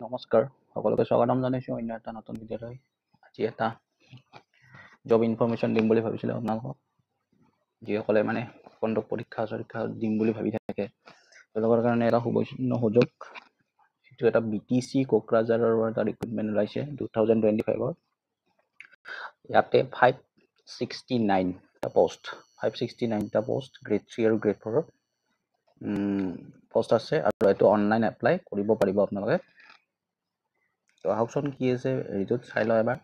নমস্কাৰ সকলোকে স্বাগতম জনাইছোঁ অন্য এটা নতুন ভিডিঅ'লৈ। আজি এটা জব ইনফৰমেশ্যন দিম বুলি ভাবিছিলোঁ আপোনালোকক, যিসকলে মানে কণ্ডক পৰীক্ষা দিম বুলি ভাবি থাকে তেওঁলোকৰ কাৰণে এটা সুবৰ্ণ সুযোগ। এইটো এটা BTC কোকৰাঝাৰৰ এটা ৰিক্ৰুটমেণ্ট ওলাইছে 2025-ৰ। ইয়াতে 569টা পোষ্ট গ্ৰেড 3 আৰু গ্ৰেড 4ৰ পোষ্ট আছে, আৰু এইটো অনলাইন এপ্লাই কৰিব পাৰিব আপোনালোকে। তো আহকচোন কি আছে হেৰিটোত চাই লওঁ এবাৰ।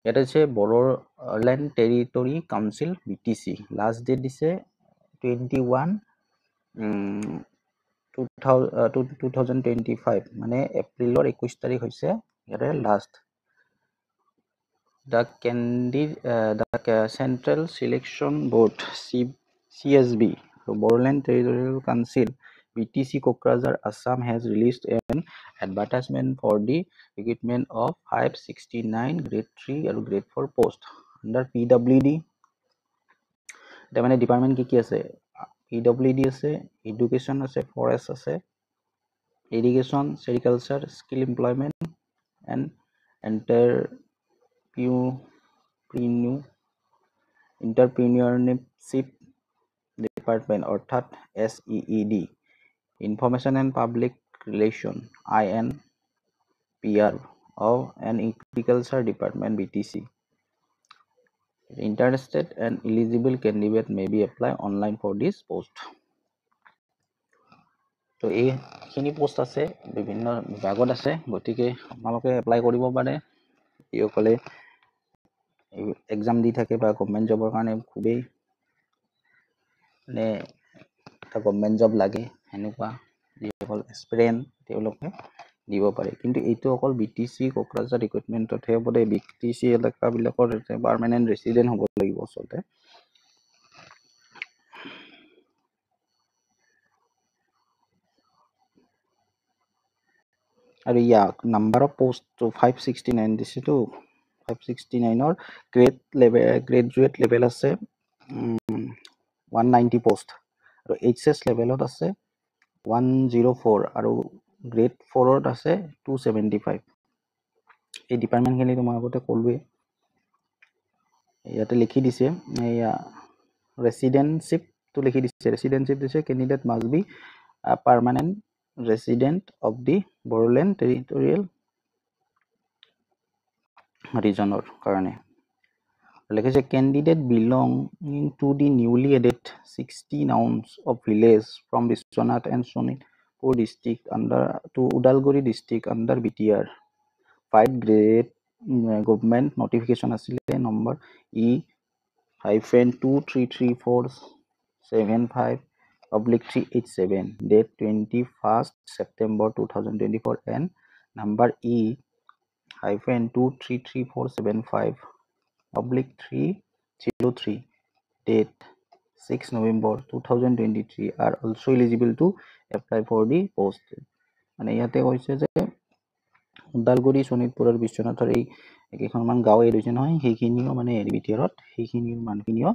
ইয়াতে দিছে Bodoland territory council BTC, last date দিছে 21/2025, মানে এপ্ৰিলৰ 21 তাৰিখ হৈছে ইয়াতে last. The Central Selection Board CSB, Boroland Territorial Council BTC Kokrajhar Assam has released an advertisement for the recruitment of 569 grade 3 and grade 4 post under PWD. The mane department ki ase? PWD ase, education ase, forest ase, irrigation, sericulture, skill employment and entrepreneurship department অর্থাৎ SEED, information and public relation INPR of an agriculture department BTC. Interested and eligible candidate may be apply online for this post. তো এইখিনি post আছে, বিভিন্ন বিভাগত আছে, গতিকে আপোনালোকে apply কৰিব পাৰে। যিসকলে এক্সাম দি থাকে বা গভৰ্ণমেণ্ট জবৰ কাৰণে খুবেই মানে এটা গভৰ্ণমেণ্ট জব লাগে সেনেকুৱা যিসকল এস্পিৰেণ্ট তেওঁলোকে দিব পাৰে। কিন্তু এইটো অকল BTC কোকৰাঝাৰ ৰিক্ৰুটমেণ্টতহে হ'ব দে। BTC এলেকাবিলাকৰ পাৰ্মানেণ্ট ৰেচিডেণ্ট হ'ব লাগিব আচলতে। আৰু ইয়াক নাম্বাৰ অফ পোষ্ট 569 দিছেতো, 569ৰ গ্ৰেজুৱেট লেভেল আছে 190 পোষ্ট, আৰু HS লেভেলত আছে 104, আৰু গ্ৰেড 4ত আছে 275। এই ডিপাৰ্টমেণ্টখিনি মই আগতে ক'লোৱে, ইয়াতে লিখি দিছে এয়া ৰেচিডেণ্টশ্বিপটো লিখি দিছে। ৰেচিডেণ্টশ্বিপ দিছে candidate must B permanent resident of the Boroland Territorial region কাৰণে লিখিছে candidate belonging to the newly added 60 towns of village from Biswanath and Sonitpur district under to Udalguri district under BTR 5 grade government notification asile number E-23347/387 date 21st September 2024 and number E-23347/303 date 6 November 2023 are also eligible to apply for the post. মানে ইয়াতে কৈছে যে ওদালগুৰি শোণিতপুৰ আৰু বিশ্বনাথৰ এই কেইখনমান গাঁও add হৈছে নহয়, সেইখিনিও মানে BTRত সেইখিনিৰ মানুহখিনিও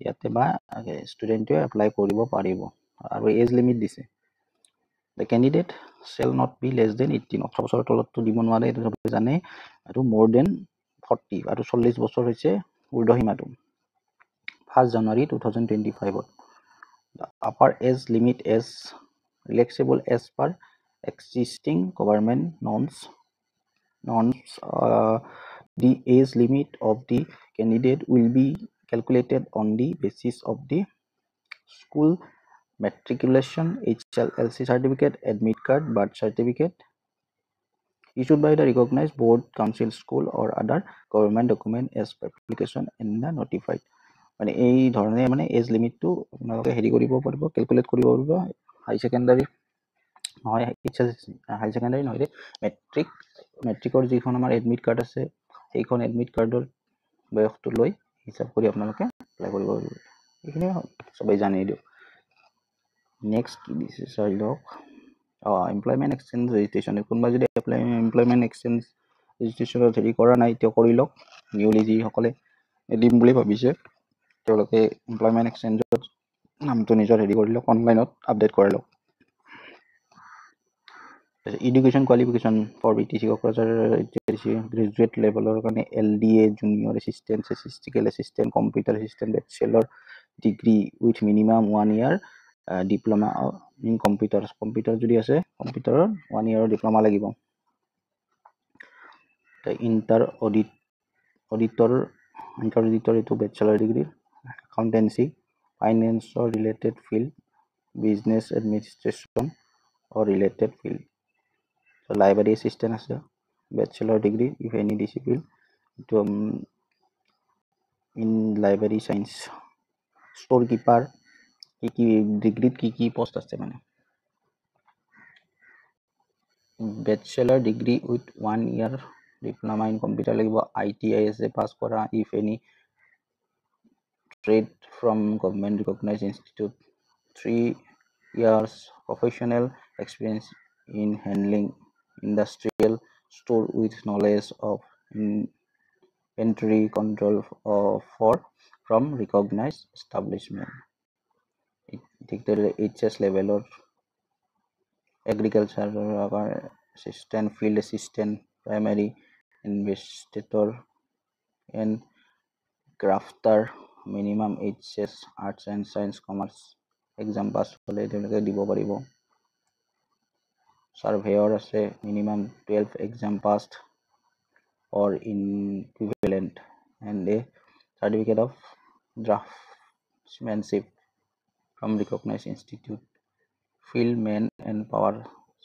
ইয়াতে বা ষ্টুডেণ্টে এপ্লাই কৰিব পাৰিব। আৰু এজ লিমিট দিছে, the candidate shall not be less than 18, 18 বছৰৰ তলততো দিব নোৱাৰে, এইটো সবে জানে, আৰু more than 40 আৰু 40 বছৰ হৈছে উৰ্ধসীমাটো 1 January 2025। The upper age limit is relaxable as per existing government norms. The age limit of the candidate will be calculated on the basis of the school matriculation, HLLC certificate, admit card, birth certificate issued by the recognized board, council, school or other government document as per application in the notified. মানে এই ধৰণে মানে as লিমিটটো আপোনালোকে হেৰি কৰিব পাৰিব, calculate কৰিব পাৰিব। হাই ছেকেণ্ডাৰী নহয়, হাই ছেকেণ্ডাৰী নহয়, মেট্ৰিকৰ যিখন আমাৰ এডমিট কাৰ্ড আছে সেইখন এডমিট কাৰ্ডৰ বয়সটো লৈ হিচাপ কৰি আপোনালোকে এপ্লাই কৰিব পাৰিব। এইখিনি সবেই জানি দিয়ক। নেক্সট কি দিছে চাই লওক। এমপ্লয়মেণ্ট এক্সচেঞ্জ ৰেজিষ্ট্ৰেশ্যন, কোনোবা যদি এমপ্লয়মেণ্ট এক্সচেঞ্জ ৰেজিষ্ট্ৰেশ্যনত হেৰি কৰা নাই এতিয়া কৰি লওক। নিউলি যিসকলে দিম বুলি ভাবিছে তেওঁলোকে এমপ্লয়মেণ্ট এক্সচেঞ্জত নামটো নিজৰ হেৰি কৰি লওক, অনলাইনত আপডেট কৰি লওক। Education qualification for BTC graduate level LDA junior assistant, statistical assistant, computer assistant, bachelor degree with minimum 1 year diploma in computers. Computer jodi ase computer 1 year diploma lagibo. The auditor to bachelor degree, accountancy, finance or related field, business administration or related field. So library assistant as a bachelor degree if any discipline to in library science. Storekeeper ki degree ki post আছে মানে bachelor degree with 1 year diploma in computer লাগিব ITI pass kora if any trade from government recognized institute 3 years professional experience in handling industrial store with knowledge of inventory control from recognized establishment. HS level or agriculture assistant, field assistant, primary investigator and crafter, minimum HS arts and science commerce exam pass hole তেওঁলোকে দিব পাৰিব surveyor আছে minimum 12 exam passed or equivalent and a certificate of draftsmanship from recognized institute, field man and power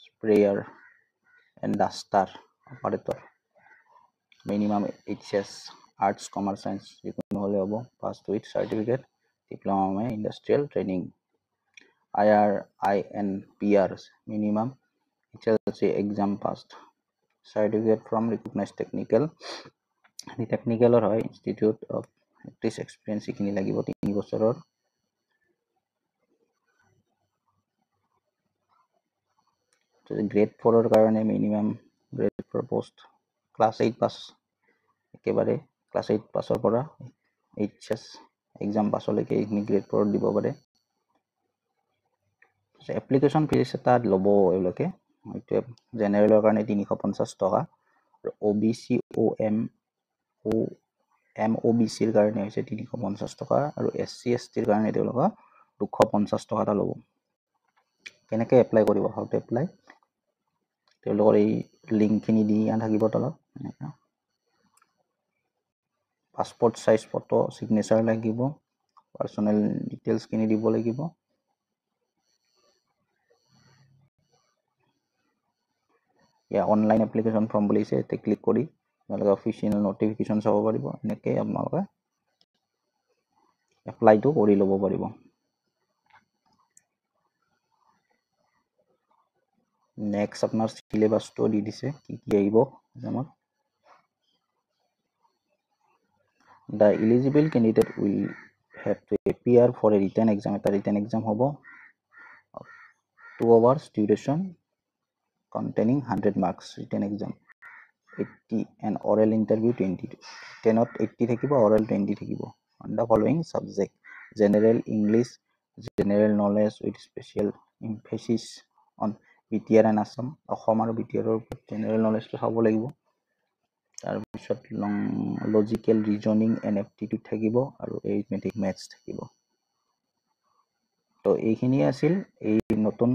sprayer and duster operator, minimum HS arts commerce science যিকোনো হলে হ'ব passed with certificate, diploma industrial training, IR/INPR minimum HLC exam passed, certificate from recognized technical or হয় institute of practice experience এইখিনি লাগিব 3 বছৰৰ grade 4 ৰ কাৰণে minimum grade 4 post class 8 pass একেবাৰে class 8 পাছৰ পৰা HS exam পাছলৈকে এইখিনি grade 4 দিব পাৰে application fees এটা ল'ব এওঁলোকে এইটো জেনেৰেলৰ কাৰণে 350 টকা আৰু OBC MOBC ৰ কাৰণে হৈছে 350 টকা আৰু SC ST ৰ কাৰণে তেওঁলোকৰ 250 টকা এটা ল'ব কেনেকৈ এপ্লাই কৰিব হাউ টু এপ্লাই তেওঁলোকৰ এই লিংকখিনি দিয়া থাকিব তলত এনেকা পাসপোর্ট সাইজ ফটো সিগনেচার লাগিব পার্সোনাল ডিটেইলস খিনি দিব লাগিব या ऑनलाइन एप्लीकेशन फॉर्म বুলিছে তে ক্লিক কৰি আপোনালোকে অফিচিয়েল নোটিফিকেশন চাব পাৰিব এনেকৈ আপোনালোকে এপ্লাইটো কৰি ল'ব পাৰিব নেক্সট আপোনাৰ সিলেবাসটো দি দিছে কি কি আহিব এক্সামত The eligible candidate will have to appear for a written exam. A written exam hobo 2 hours duration containing 100 marks written exam 80 and oral interview 20 10 80 থাকিব oral 20 থাকিব on the following subject general English general knowledge with special emphasis on BTR and Assam Assam আৰু BTR ৰ general knowledge তো চাব লাগিব তাৰপিছত logical reasoning and aptitude থাকিব আৰু এৰিথমেটিক মেথছ থাকিব তো এইখিনি আছিল এই নতুন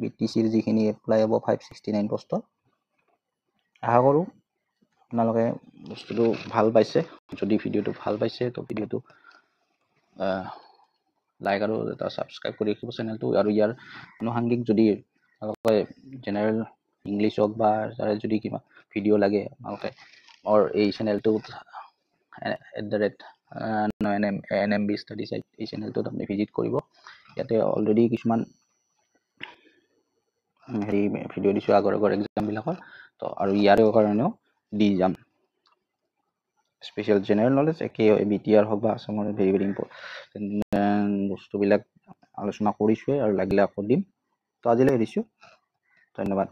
বিটিসিৰ যিখিনি এপ্লাই হ'ব 569 পোষ্ট আশা কৰোঁ আপোনালোকে বস্তুটো ভাল পাইছে যদি ভিডিওটো ভাল পাইছে তো ভিডিওটো লাইক আৰু এটা সাবস্ক্ৰাইব কৰি ৰাখিব চেনেলটো আৰু ইয়াৰ আনুষংগিক যদি আপোনালোকে জেনেৰেল ইংলিছ হওক বা যদি কিবা ভিডিও লাগে আপোনালোকে और এই চেনেলটোত @NMB study site এই চেনেলটোত আপুনি ভিজিট কৰিব ইয়াতে অলৰেডি কিছুমান হেৰি ভিডিও দিছো আগৰ এক্সাম বিলাকৰ তো আৰু ইয়াৰ কাৰণেও দি যাম স্পেশাল জেনাৰেল নলেজ একে বিটিআৰ হওক বা আসামৰ ভেৰি ভেৰি ইম্পৰ্টেণ্ট বস্তুবিলাক আলোচনা কৰিছোৱে আৰু লাগিলে আকৌ দিম তো আজিলৈ এৰিছো ধন্যবাদ